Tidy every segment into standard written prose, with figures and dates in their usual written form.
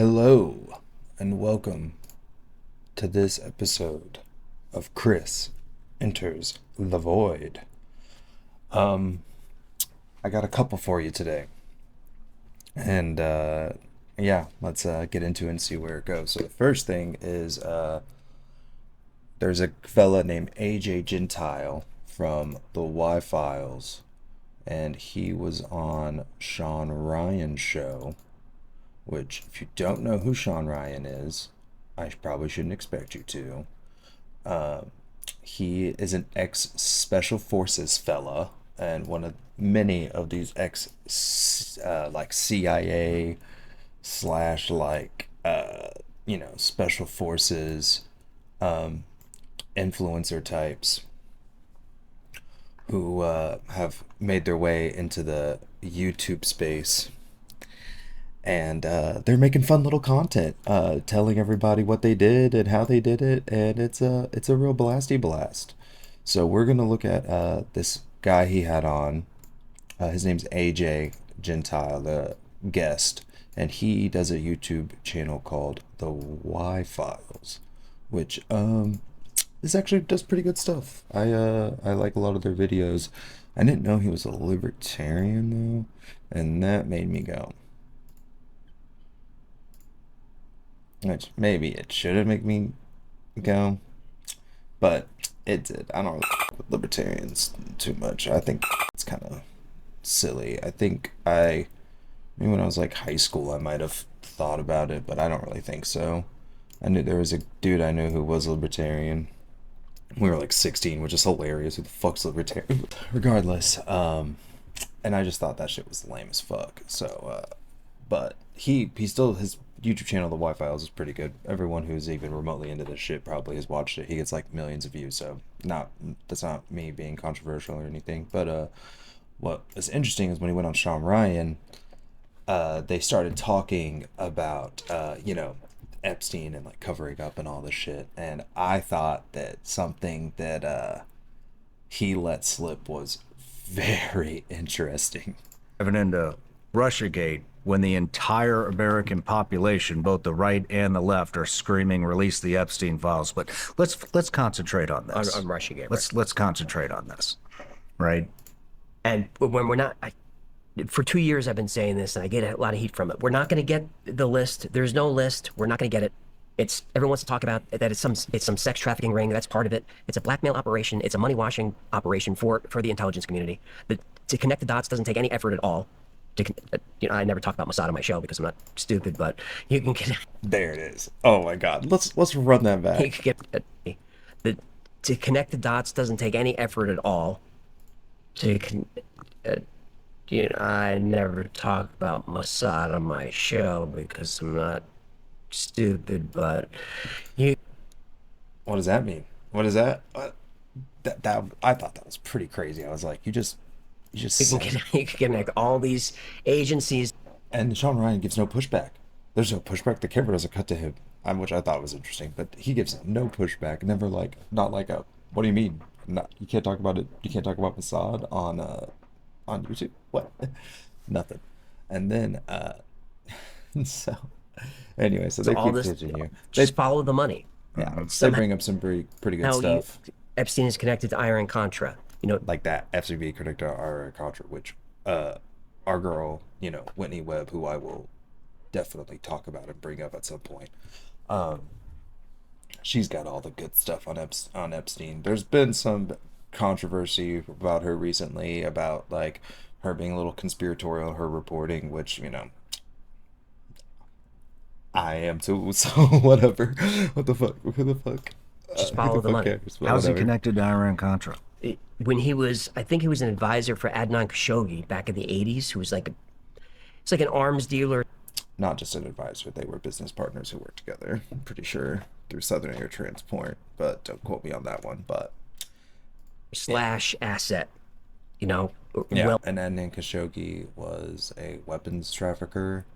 Hello, and welcome to this episode of Chris Enters the Void. I got a couple for you today, and let's get into it and see where it goes. So the first thing is there's a fella named AJ Gentile from the Y-Files, and he was on Shawn Ryan Show, which, if you don't know who Shawn Ryan is, I probably shouldn't expect you to. He is an ex-Special Forces fella, and one of many of these like CIA slash Special Forces influencer types who have made their way into the YouTube space, and they're making fun little content, telling everybody what they did and how they did it, and it's a real blasty blast. So we're gonna look at this guy he had on. His name's AJ Gentile, the guest, and he does a YouTube channel called the Y-Files, which this actually does pretty good stuff. I like a lot of their videos. I didn't know he was a libertarian though, and that made me go. Which maybe it shouldn't make me go, but it did. I don't really with libertarians too much. I think it's kind of silly. Maybe when I was like high school, I might have thought about it, but I don't really think so. I knew there was a dude I knew who was libertarian. We were like 16, which is hilarious. Who the fuck's libertarian? Regardless, and I just thought that shit was lame as fuck. So, but he still, his YouTube channel, the Y-Files, is pretty good. Everyone who's even remotely into this shit probably has watched it. He gets like millions of views, so that's not me being controversial or anything. But what is interesting is when he went on Shawn Ryan, they started talking about Epstein and like covering up and all this shit, and I thought that something that he let slip was very interesting. Driving into Russiagate when the entire American population, both the right and the left, are screaming, "Release the Epstein files." But let's concentrate on this. On Russiagate. Let's concentrate on this, right? And when we're not, for 2 years I've been saying this, and I get a lot of heat from it. We're not going to get the list. There's no list. We're not going to get it. Everyone wants to talk about that. It's some sex trafficking ring. That's part of it. It's a blackmail operation. It's a money washing operation for the intelligence community. To connect the dots doesn't take any effort at all. I never talk about Mossad on my show because I'm not stupid, but you can get. There it is. Oh my god. Let's run that back. You can get to connect the dots doesn't take any effort at all. I never talk about Mossad on my show because I'm not stupid, but you. What does that mean? What is that? That I thought that was pretty crazy. I was like, you can connect all these agencies. And Shawn Ryan gives no pushback. There's no pushback. The camera doesn't cut to him, which I thought was interesting. But he gives no pushback. Never not like a. What do you mean? You can't talk about it. You can't talk about Mossad on YouTube. What? Nothing. And then so anyway, so they keep continue. Just follow the money. Yeah, they bring up some pretty good stuff. Epstein is connected to Iran Contra. Like that FCB connected to Iran Contra, which our girl, Whitney Webb, who I will definitely talk about and bring up at some point. She's got all the good stuff on Epstein. There's been some controversy about her recently, about like her being a little conspiratorial in her reporting, which I am too. So whatever. What the fuck? Who the fuck? Just follow the money. How's he connected to Iran Contra? When I think he was an advisor for Adnan Khashoggi back in the 80s, who was it's like an arms dealer. Not just an advisor, they were business partners who worked together, I'm pretty sure, through Southern Air Transport, but don't quote me on that one, but... Slash asset, Yeah, and Adnan Khashoggi was a weapons trafficker,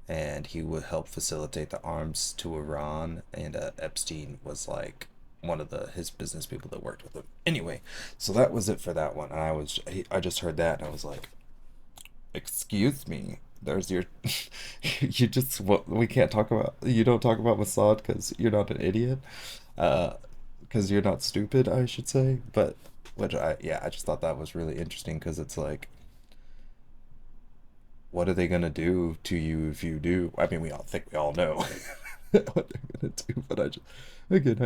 and he would help facilitate the arms to Iran, and Epstein was like one of his business people that worked with him. Anyway, so that was it for that one. And I just heard that and I was like, excuse me, there's your you just what we can't talk about, you don't talk about Mossad because you're not an idiot, because you're not stupid, I should say. But which I just thought that was really interesting, because it's like, what are they gonna do to you if you do? I mean, we all know what they're gonna do, but I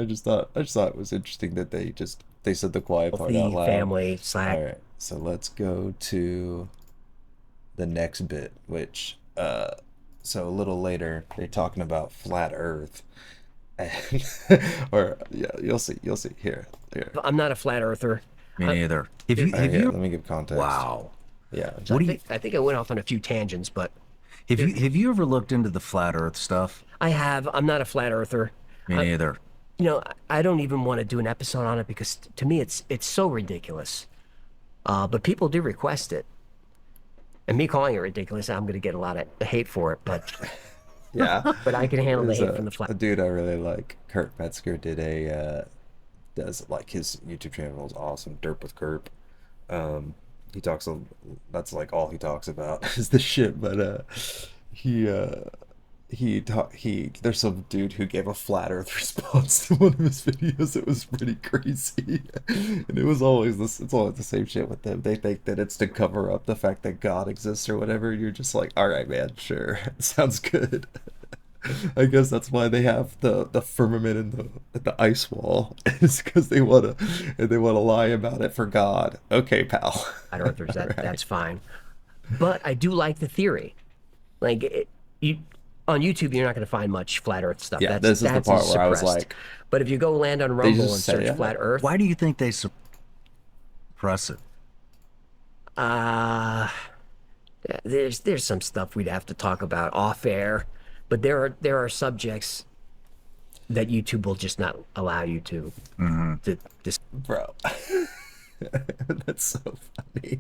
just thought it was interesting that they said the quiet part out loud. Family Slack. All right, so let's go to the next bit, which so a little later they're talking about flat Earth, and or yeah, you'll see here. I'm not a flat earther. Me neither. Have you? Let me give context. Wow. Yeah. So I think I went off on a few tangents, but Have you ever looked into the flat Earth stuff? I have. I'm not a flat earther. Me neither. You know, I don't even want to do an episode on it because to me it's so ridiculous. But people do request it. And me calling it ridiculous, I'm going to get a lot of hate for it, but Yeah. but I can handle the There's hate from the flat. a dude I really like, Kurt Metzger, does like his YouTube channel is awesome, Derp with Kurt. He talks that's like all he talks about is this shit, but there's some dude who gave a flat earth response to one of his videos. It was pretty crazy. And it's always the same shit with them. They think that it's to cover up the fact that God exists or whatever. You're just like, all right, man, sure. Sounds good. I guess that's why they have the firmament and the ice wall, is because they wanna lie about it for God. Okay, pal. Flat earthers, that's fine. But I do like the theory. Like on YouTube, you're not going to find much flat Earth stuff. Yeah, this is the part where I was like, but if you go land on Rumble and search flat Earth, why do you think they suppress it? There's some stuff we'd have to talk about off air, but there are subjects that YouTube will just not allow you to. bro. That's so funny.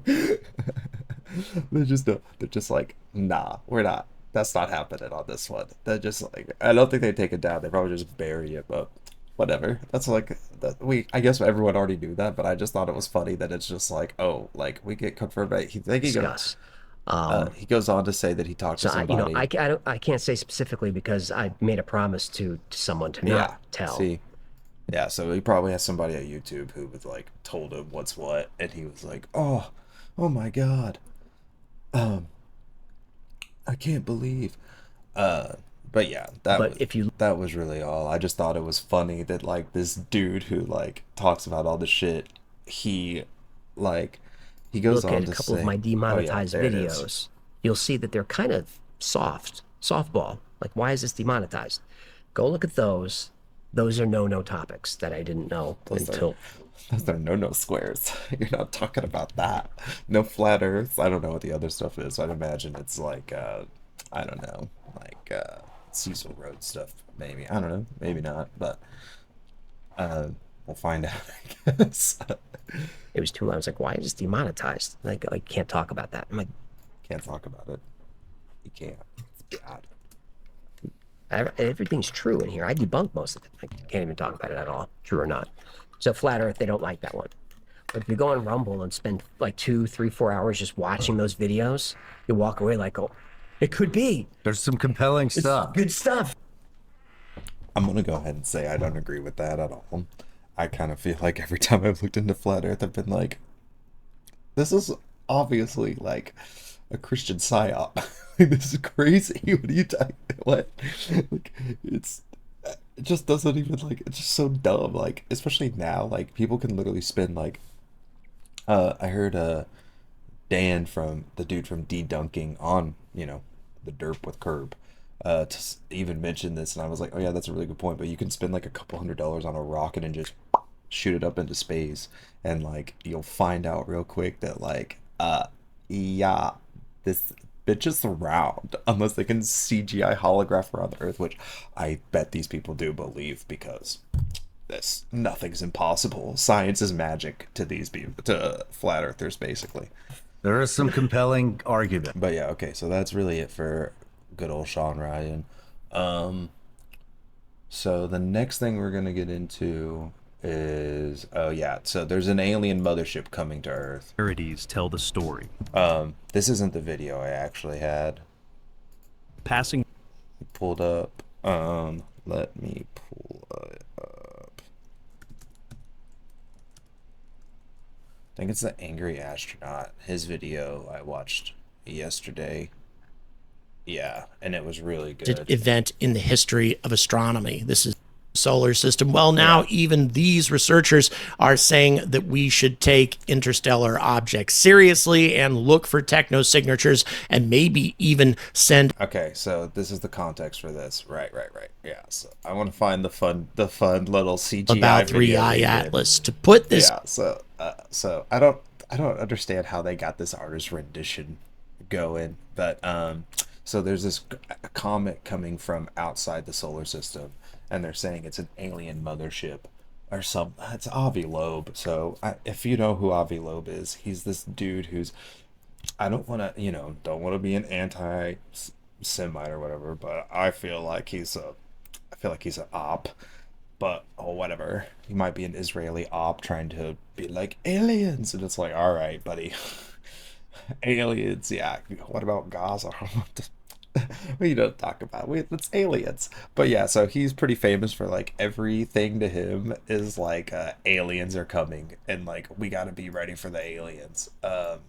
They're just like, nah, we're not. That's not happening on this one. They're just like, I don't think they take it down. They probably just bury it, but whatever. That's like that. I guess everyone already knew that, but I just thought it was funny that it's just like, oh, like we get confirmed. He goes on to say that he talked to somebody. You know, I can't say specifically because I made a promise to someone to not tell. See. Yeah, so he probably has somebody at YouTube who was like told him what's what, and he was like, oh my God. I can't believe. But yeah, that was really all. I just thought it was funny that like this dude who like talks about all the shit, he goes on to say, look at a couple of my demonetized videos, you'll see that they're kind of softball. Like, why is this demonetized? Go look at those. Those are no topics that I didn't know until. Those are no squares. You're not talking about that. No flat Earth. I don't know what the other stuff is. I'd imagine it's like, I don't know, like Cecil Road stuff. Maybe. I don't know. Maybe not. But we'll find out, I guess. It was too loud. I was like, why is this demonetized? Like, I can't talk about that. I'm like, can't talk about it. You can't. It's bad. Everything's true in here. I debunked most of it. I can't even talk about it at all, true or not. So flat Earth, they don't like that one. But if you go on Rumble and spend like 2, 3, 4 hours just watching those videos, you walk away like, oh, it could be. There's some compelling stuff. Good stuff. I'm gonna go ahead and say I don't agree with that at all. I kind of feel like every time I've looked into flat Earth, I've been like, this is obviously like a Christian psyop. Like, this is crazy. What are you talking? What? Like, it just doesn't even like. It's just so dumb. Like, especially now, like people can literally spend like. I heard Dan from the dude from Debunking on the Derp with Curb, to even mention this, and I was like, oh yeah, that's a really good point. But you can spend like a couple $100s on a rocket and just shoot it up into space, and like you'll find out real quick that like yeah, this bitch is around, unless they can CGI holograph around the Earth, which I bet these people do believe, because nothing's impossible. Science is magic to these people, to flat earthers, basically. There is some compelling argument. But yeah, okay, so that's really it for good old Shawn Ryan. So the next thing we're gonna get into is, so there's an alien mothership coming to Earth. Parodies tell the story. This isn't the video I actually had. passing. Pulled up. Let me pull it up. I think it's the Angry Astronaut. His video I watched yesterday. Yeah, and it was really good. Event in the history of astronomy. This is solar system. Well, now even these researchers are saying that we should take interstellar objects seriously and look for techno signatures and maybe even send. Okay, so this is the context for this. Right. Yeah, so I want to find the fun little CGI about video 3i they did. Atlas to put this. Yeah, so I don't understand how they got this artist rendition going, but so there's this comet coming from outside the solar system, and they're saying it's an alien mothership or some. It's Avi Loeb. So if you know who Avi Loeb is, he's this dude who's, I don't want to be an anti-Semite or whatever, but I feel like he's an op. But whatever, he might be an Israeli op trying to be like aliens, and it's like, all right, buddy, aliens, yeah. What about Gaza? We don't talk about it's aliens. But yeah, so he's pretty famous for like everything to him is like aliens are coming, and like we got to be ready for the aliens. I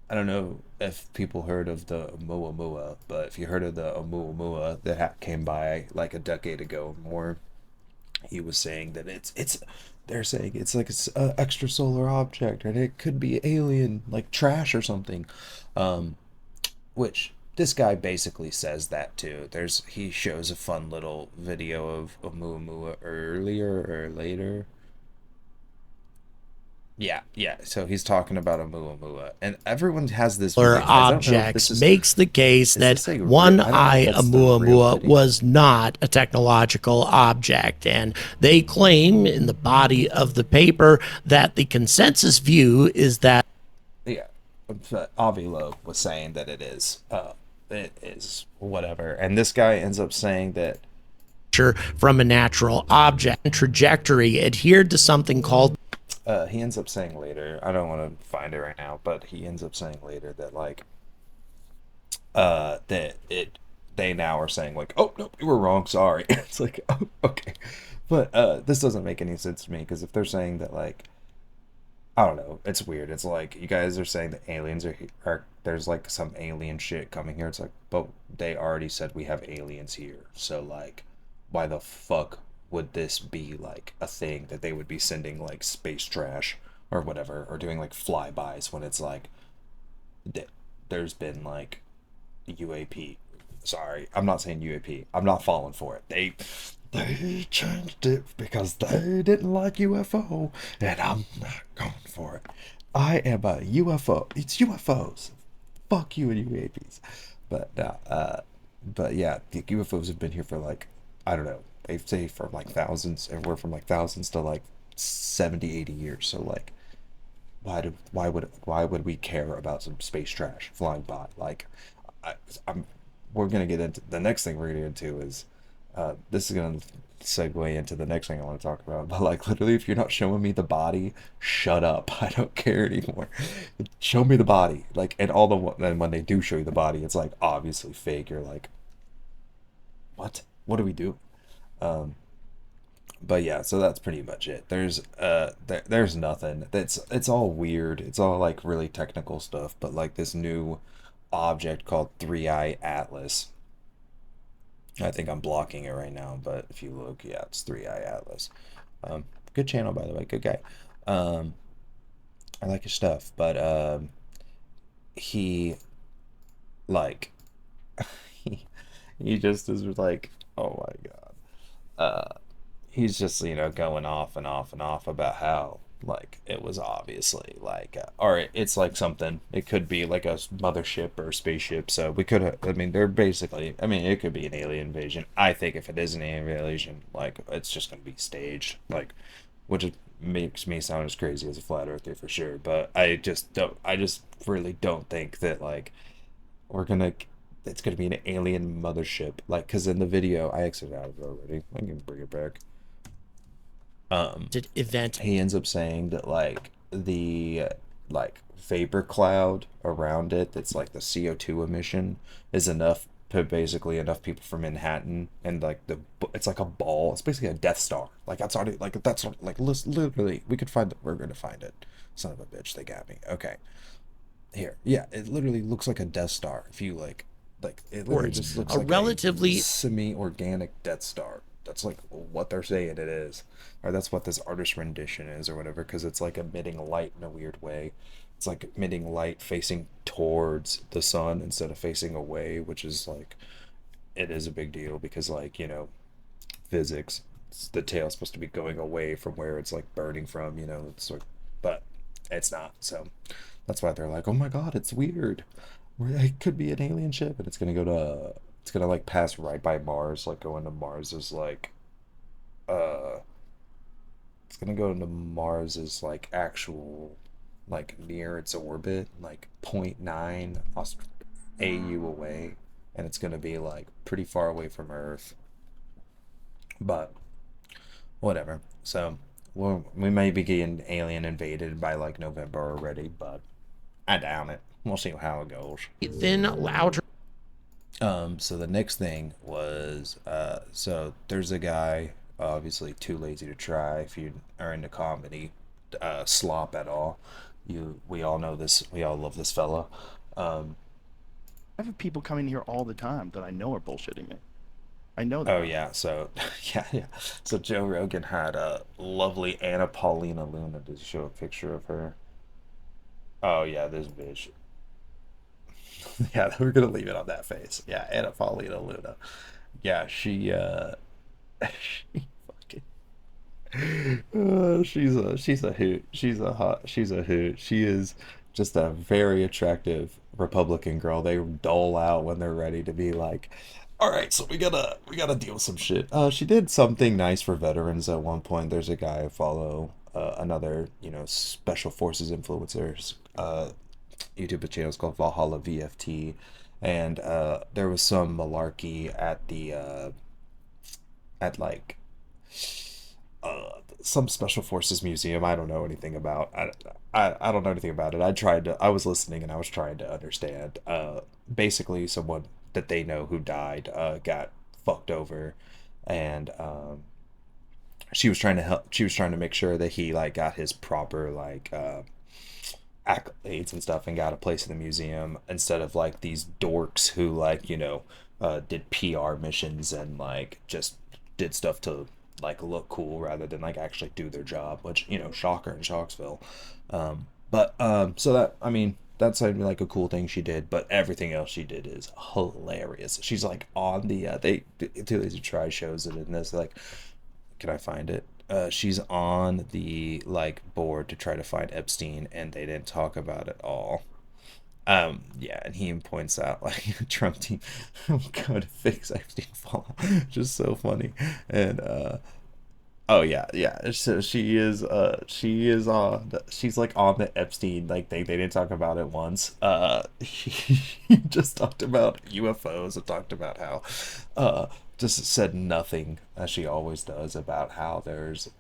don't know if people heard of the Oumuamua, but if you heard of the Oumuamua that came by like a decade ago or more, he was saying that they're saying it's like an extrasolar object, and it could be alien, like trash or something, which this guy basically says that too. He shows a fun little video of Oumuamua earlier or later. Yeah. So he's talking about Oumuamua, and everyone has this video. Objects makes the case that one-eye Oumuamua was not a technological object, and they claim in the body of the paper that the consensus view is that. Yeah, Avi Loeb was saying that it is whatever, and this guy ends up saying that from a natural object trajectory adhered to something called. He ends up saying later, I don't want to find it right now, but he ends up saying later that like they now are saying like, oh no, we were wrong, sorry. It's like, oh, okay, but this doesn't make any sense to me, because if they're saying that, like, I don't know, it's weird. It's like you guys are saying that aliens are there's like some alien shit coming here. It's like, but they already said we have aliens here, so like, why the fuck would this be like a thing that they would be sending like space trash or whatever, or doing like flybys, when it's like there's been like UAP. Sorry, I'm not saying UAP. I'm not falling for it. They changed it because they didn't like UFO, and I'm not going for it. I am a UFO. It's UFOs. Fuck you and UAPs. But yeah, the UFOs have been here for like, I don't know, they say from like thousands, and we're from like thousands to like 70, 80 years. So like, why would we care about some space trash flying by? Like, we're gonna get into the next thing we're gonna get into is this is gonna segue into the next thing I want to talk about. But like, literally, if you're not showing me the body, shut up. I don't care anymore. Show me the body. Like, and when they do show you the body, it's like obviously fake. You're like, what do we do? But yeah, so that's pretty much it. There's nothing. It's all weird. It's all like really technical stuff. But like this new object called 3i Atlas. I think I'm blocking it right now, but if you look, yeah, it's 3i Atlas. Good channel, by the way. Good guy. I like his stuff, but he like he just is like, oh my god. He's just, going off and off and off about how like it was obviously like or it's like something, it could be like a mothership or a spaceship, so we could have, they're basically, it could be an alien invasion. I think if it is an alien invasion, like, it's just gonna be staged, like, which makes me sound as crazy as a flat earther for sure, but I just really don't think that like it's gonna be an alien mothership, like, because in the video I exited out of it already. I can bring it back. Event. He ends up saying that like the vapor cloud around it, that's like the CO2 emission, is enough put basically enough people from Manhattan, and like it's like a ball. It's basically a Death Star. Like that's already like literally we could find it. We're gonna find it. Son of a bitch, they got me. Okay, here, yeah, it literally looks like a Death Star. If you like it literally just looks a like relatively a semi-organic Death Star. That's like what they're saying it is, or that's what this artist rendition is, or whatever. Because it's like emitting light in a weird way. It's like emitting light facing towards the sun instead of facing away, which is like, it is a big deal because, like, physics, the tail's supposed to be going away from where it's like burning from, it's like, but it's not. So that's why they're like, oh my god, it's weird. It could be an alien ship, and it's gonna like pass right by Mars, like go into Mars's like, it's gonna go into Mars's like actual, like near its orbit, like .9 AU away, and it's gonna be like pretty far away from Earth. But whatever. So we may be getting alien invaded by like November already, but I doubt it. We'll see how it goes. thin, loud. So the next thing was, so there's a guy, obviously Too Lazy to Try. If you are into comedy, slop at all, we all know this. We all love this fella. I have people coming here all the time that I know are bullshitting me. I know that. Oh yeah, so yeah. So Joe Rogan had a lovely Anna Paulina Luna. Does he show a picture of her? Oh yeah, this bitch. Yeah, we're gonna leave it on that face. Yeah, Anna Paulina Luna. Yeah, she she fucking she's a hoot. She's a hoot. She is just a very attractive Republican girl. They dole out when they're ready to be like, all right, so we gotta deal with some shit. She did something nice for veterans at one point. There's a guy I follow, another special forces influencers. YouTube channel is called Valhalla VFT, and there was some malarkey at the at like some special forces museum. I don't know anything about. I don't know anything about it. I was listening and I was trying to understand. Basically, someone that they know who died got fucked over, and she was trying to help. She was trying to make sure that he like got his proper like accolades and stuff and got a place in the museum, instead of like these dorks who like did PR missions and like just did stuff to like look cool rather than like actually do their job, which shocker in Shocksville. So that, I mean, that's like a cool thing she did, but everything else she did is hilarious. She's like on the they Too Lazy to Try shows it in this, like, can I find it? She's on the like board to try to find Epstein, and they didn't talk about it all. Yeah, and he points out like Trump team go to fix Epstein fallout. Just so funny. And oh yeah. So she's like on the Epstein, like they didn't talk about it once. He just talked about UFOs and talked about how just said nothing, as she always does, about how there's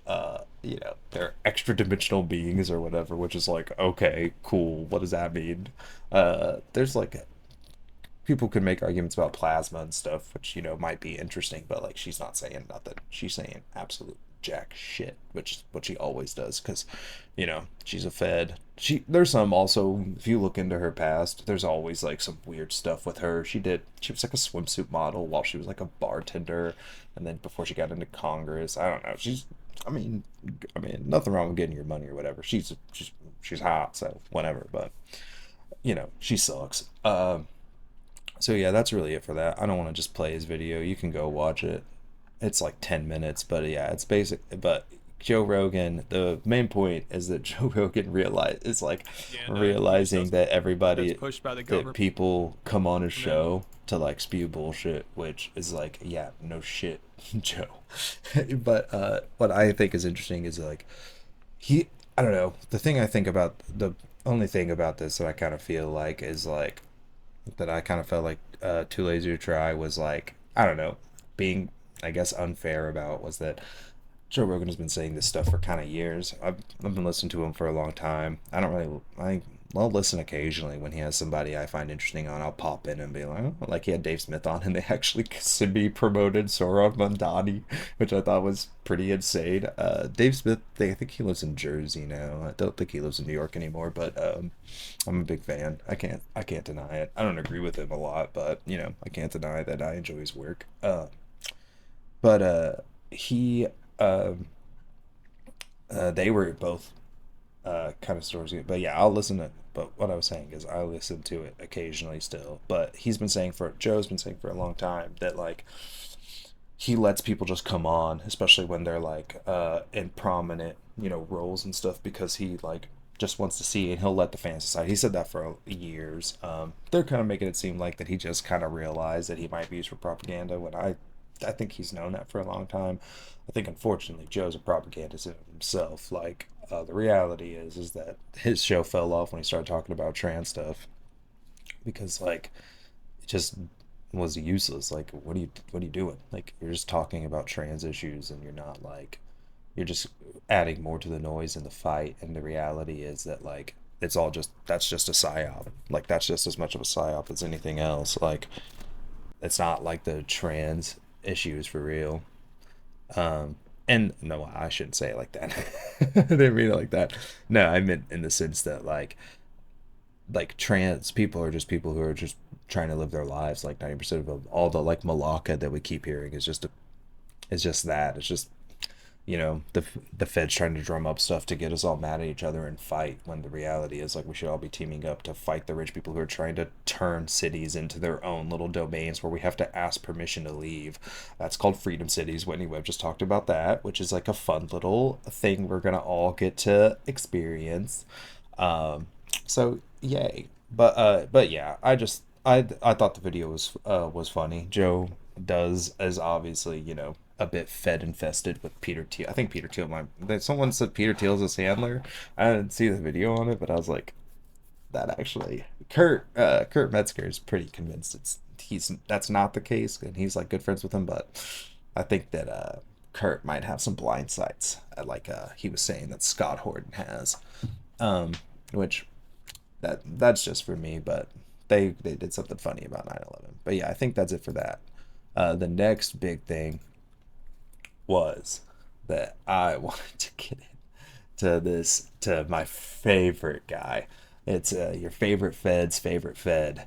they're extra dimensional beings or whatever, which is like, okay, cool, what does that mean? There's like, people could make arguments about plasma and stuff, which might be interesting, but like, she's not saying nothing. She's saying absolute jack shit, which is what she always does, because she's a Fed. There's some also, if you look into her past, there's always like some weird stuff with her. She was like a swimsuit model while she was like a bartender, and then before she got into Congress. I don't know, I mean nothing wrong with getting your money or whatever. She's hot, so whatever, but she sucks. So yeah, that's really it for that. I don't want to just play his video. You can go watch it. It's like 10 minutes, but yeah, it's basic. But Joe Rogan, the main point is that Joe Rogan realizing that everybody, that people come on his show to like spew bullshit, which is like, yeah, no shit, Joe. But what I think is interesting is like, I don't know, the only thing about this that I kind of feel like is like, that I kind of felt like Too Lazy to Try was like, I don't know, being, I guess, unfair about, was that Joe Rogan has been saying this stuff for kind of years. I've been listening to him for a long time. I'll listen occasionally when he has somebody I find interesting on. I'll pop in and be like, oh, like he had Dave Smith on, and they actually semi-promoted Soron Mondani, which I thought was pretty insane. Dave Smith, I think he lives in Jersey now. I don't think he lives in New York anymore, but I'm a big fan. I can't deny it. I don't agree with him a lot, but I can't deny that I enjoy his work. But he they were both kind of stories, but yeah, I'll listen to. But what I was saying is, I listen to it occasionally still. But Joe's been saying for a long time that like he lets people just come on, especially when they're like in prominent roles and stuff, because he like just wants to see, and he'll let the fans decide. He said that for years. They're kind of making it seem like that he just kind of realized that he might be used for propaganda, when I think he's known that for a long time. I think unfortunately Joe's a propagandist himself. Like the reality is that his show fell off when he started talking about trans stuff, because like it just was useless. Like what are you doing? Like you're just talking about trans issues, and you're just adding more to the noise in the fight. And the reality is that like that's just a psyop. Like that's just as much of a psyop as anything else. Like it's not like the trans issues for real. And no, I shouldn't say it like that. I didn't mean it like that. No, I meant in the sense that like trans people are just people who are just trying to live their lives. Like 90% of all the like malaka that we keep hearing is just the feds trying to drum up stuff to get us all mad at each other and fight, when the reality is like we should all be teaming up to fight the rich people who are trying to turn cities into their own little domains where we have to ask permission to leave. That's called freedom cities. Whitney Webb just talked about that, which is like a fun little thing we're gonna all get to experience. So yay. But yeah, I thought the video was funny. Joe is obviously a bit fed infested with Peter Thiel. I think Peter Thiel someone said Peter Thiel's a Sandler. I didn't see the video on it, but I was like, that actually Kurt Metzger is pretty convinced that's not the case, and he's like good friends with him. But I think that Kurt might have some blind sights, like he was saying that Scott Horton has, which that's just for me. But they did something funny about 9/11. But yeah, I think that's it for that. The next big thing was that I wanted to get to my favorite guy. It's your favorite Fed's favorite Fed,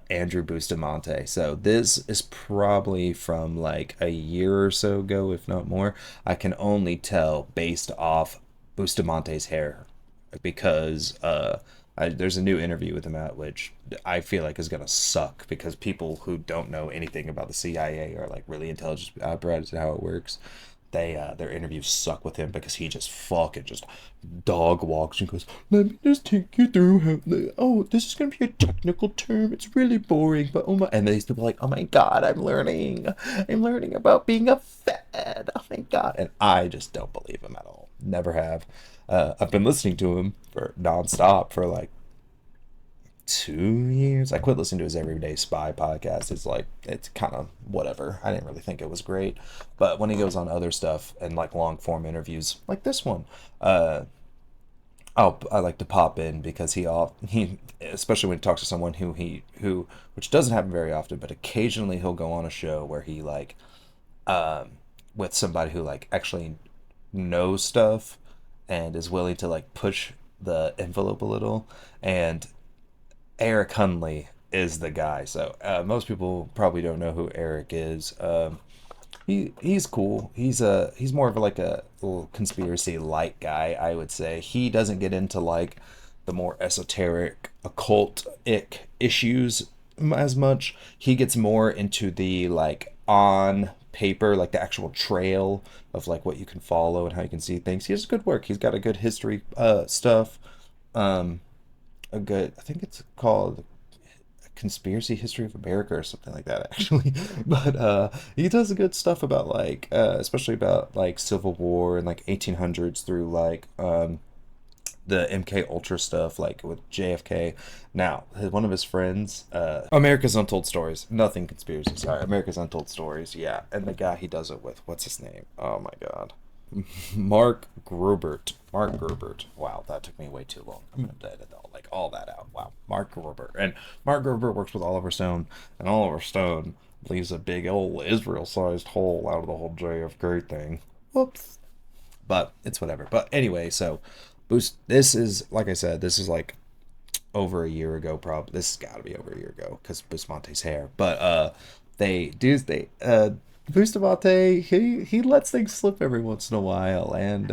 Andrew Bustamante. So this is probably from like a year or so ago, if not more. I can only tell based off Bustamante's hair, because there's a new interview with him out, which I feel like is gonna suck, because people who don't know anything about the CIA or like really intelligent apparatus and how it works, their interviews suck with him, because he just fucking just dog walks and goes, let me just take you through how, this is gonna be a technical term, it's really boring, but oh my, and these people are like, oh my god, I'm learning about being a Fed, oh my god. And I just don't believe him at all. Never have. I've been listening to him for nonstop for like 2 years. I quit listening to his Everyday Spy podcast. It's kind of whatever. I didn't really think it was great, but when he goes on other stuff and like long form interviews like this one, I like to pop in, because he especially when he talks to someone who which doesn't happen very often, but occasionally he'll go on a show where he like with somebody who like actually knows stuff and is willing to like push the envelope a little. And Eric Hunley is the guy. So most people probably don't know who Eric is. He's cool. He's more of like a little conspiracy light guy, I would say. He doesn't get into like the more esoteric occult-ic issues as much. He gets more into the like on paper, like the actual trail of like what you can follow and how you can see things. He has good work. He's got a good history stuff. I think it's called Conspiracy History of America or something like that, actually. But he does good stuff about like especially about like Civil War and like 1800s through like the MK Ultra stuff, like with JFK. Now, one of his friends, America's Untold Stories, nothing conspiracy, sorry, America's Untold Stories, yeah. And the guy he does it with, what's his name? Oh my god. Mark Grubert. Mark Grubert. Wow, that took me way too long. I'm gonna edit all that out. Wow, Mark Grubert. And Mark Grubert works with Oliver Stone, and Oliver Stone leaves a big old Israel-sized hole out of the whole JFK thing. Whoops. But it's whatever. But anyway, so this is, like I said, this is like over a year ago, probably. This has got to be over a year ago because Bustamante's hair. But Bustamante, he lets things slip every once in a while, and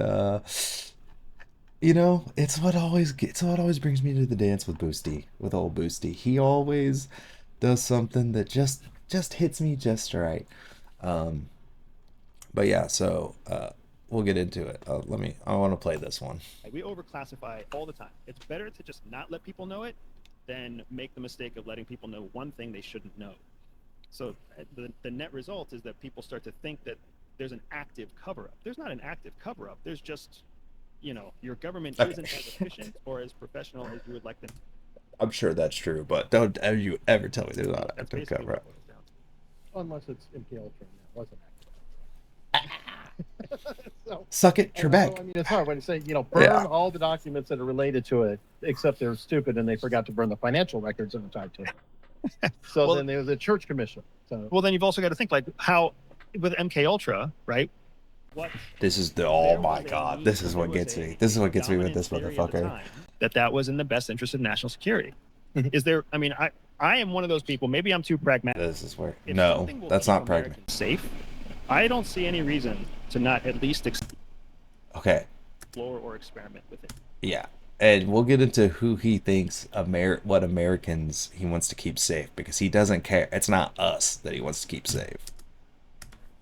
it's what always brings me to the dance with old Boosty. He always does something that just hits me just right. But yeah, so we'll get into it. I want to play this one. We overclassify all the time. It's better to just not let people know it than make the mistake of letting people know one thing they shouldn't know. So the net result is that people start to think that there's an active cover-up. There's not an active cover-up. There's just, your government isn't as efficient or as professional as you would like them. I'm sure that's true, but don't you ever tell me there's not an active cover-up. Unless it's MK Ultra, that wasn't active. So, suck it, Trebek. I mean, it's hard when you say, burn all the documents that are related to it, except they're stupid and they forgot to burn the financial records that are tied to it. So then there was a church commission. So, well, then you've also got to think like how with MK Ultra, right? This is oh my God, this is what gets me. This is what gets me with this motherfucker. That was in the best interest of national security. Is there? I mean, I am one of those people. Maybe I'm too pragmatic. This is where no, that's not pragmatic. Safe. I don't see any reason to not at least explore or experiment with it. Yeah, and we'll get into who he thinks what Americans he wants to keep safe, because he doesn't care. It's not us that he wants to keep safe.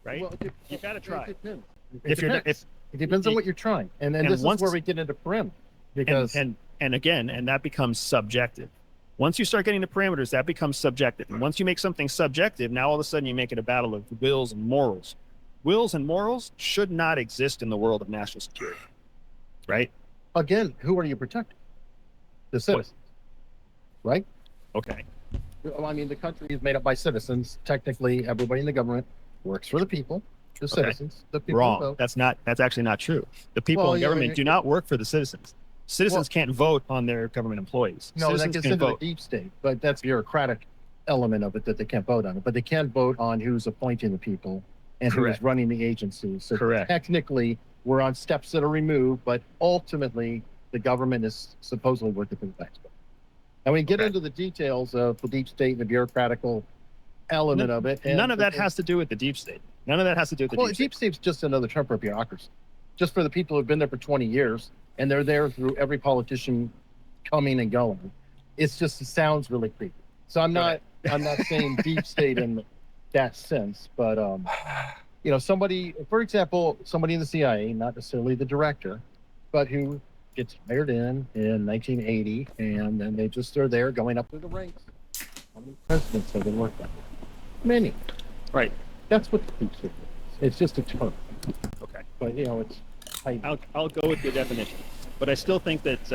Right? Well, you got to try. It depends on what you're trying, and this is where we get into perimeter, because and that becomes subjective. Once you start getting the parameters, that becomes subjective. And once you make something subjective, now all of a sudden you make it a battle of wills and morals. Wills and morals should not exist in the world of national security, right? Again, who are you protecting? The citizens, right? Okay. I mean, the country is made up by citizens. Technically, everybody in the government works for the people, the citizens. The people wrong. vote. That's actually not true. The people in government do not work for the citizens. Citizens can't vote on their government employees. No, citizens that gets into the deep state, but that's the bureaucratic element of it, that they can't vote on it. But they can vote on who's appointing the people and who is running the agency. So technically, we're on steps that are removed, but ultimately, the government is supposedly working for the taxpayer. And we get into the details of the deep state and the bureaucratical element of it. And none of that has to do with the deep state. None of that has to do with the deep state. Well, deep state's just another term for bureaucracy. Just for the people who've been there for 20 years, and they're there through every politician coming and going. It sounds really creepy. So I'm not saying deep state in that sense, but somebody, for example, somebody in the CIA, not necessarily the director, but who gets hired in 1980, and then they just are there going up through the ranks. How many presidents have they worked on? Many. Right. That's what the deep state is. It's just a term. Okay. But it's. I'll go with your definition, but I still think that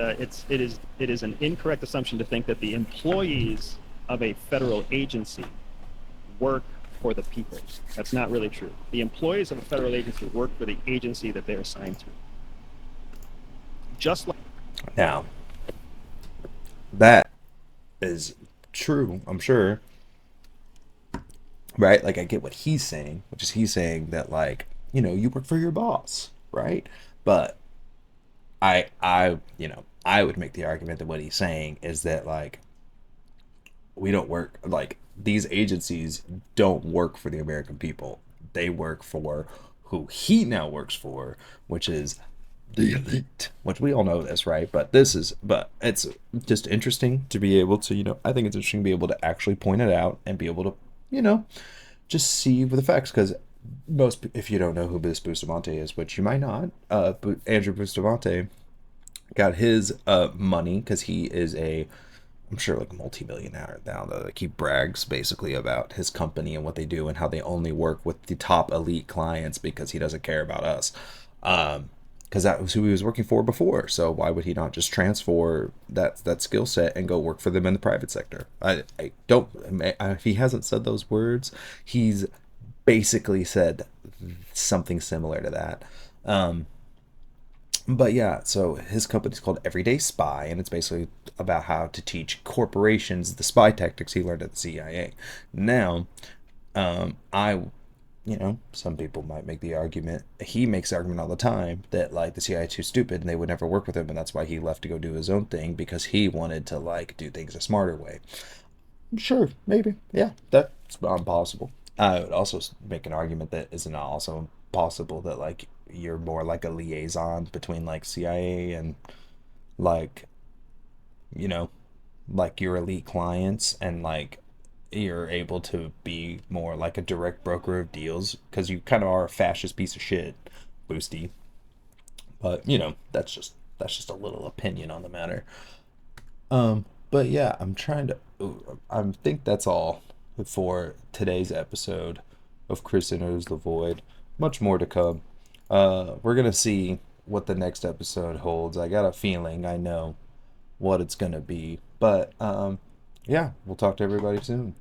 it is an incorrect assumption to think that the employees of a federal agency work for the people. That's not really true. The employees of a federal agency work for the agency that they're assigned to. Just like now, that is true, I'm sure. Right? Like, I get what he's saying, which is he's saying that, like, you work for your boss. Right, but I would make the argument that what he's saying is that, like, we don't work, like, these agencies don't work for the American people. They work for who he now works for, which is the elite. Which we all know this, right? But it's just interesting to be able to, I think it's interesting to be able to actually point it out and be able to, just see with the facts, because if you don't know who Bustamante is, which you might not, Andrew Bustamante got his money because he is I'm sure, like, a multi-millionaire now. Like, he brags basically about his company and what they do and how they only work with the top elite clients because he doesn't care about us. Because that was who he was working for before. So why would he not just transfer that skill set and go work for them in the private sector? If he hasn't said those words, he's basically said something similar to that. But yeah, so his company's called Everyday Spy, and it's basically about how to teach corporations the spy tactics he learned at the CIA. Now, I, some people might make the argument, he makes the argument all the time that like the CIA is too stupid and they would never work with him, and that's why he left to go do his own thing, because he wanted to like do things a smarter way. Sure, maybe, yeah, that's possible. I would also make an argument that isn't also possible that like you're more like a liaison between like CIA and like, you know, like your elite clients, and like you're able to be more like a direct broker of deals, because you kind of are a fascist piece of shit, Boosty. But that's just a little opinion on the matter. But yeah, I think that's all for today's episode of Chris Enters the Void. Much more to come. We're gonna see what the next episode holds. I got a feeling I know what it's gonna be. But yeah, we'll talk to everybody soon.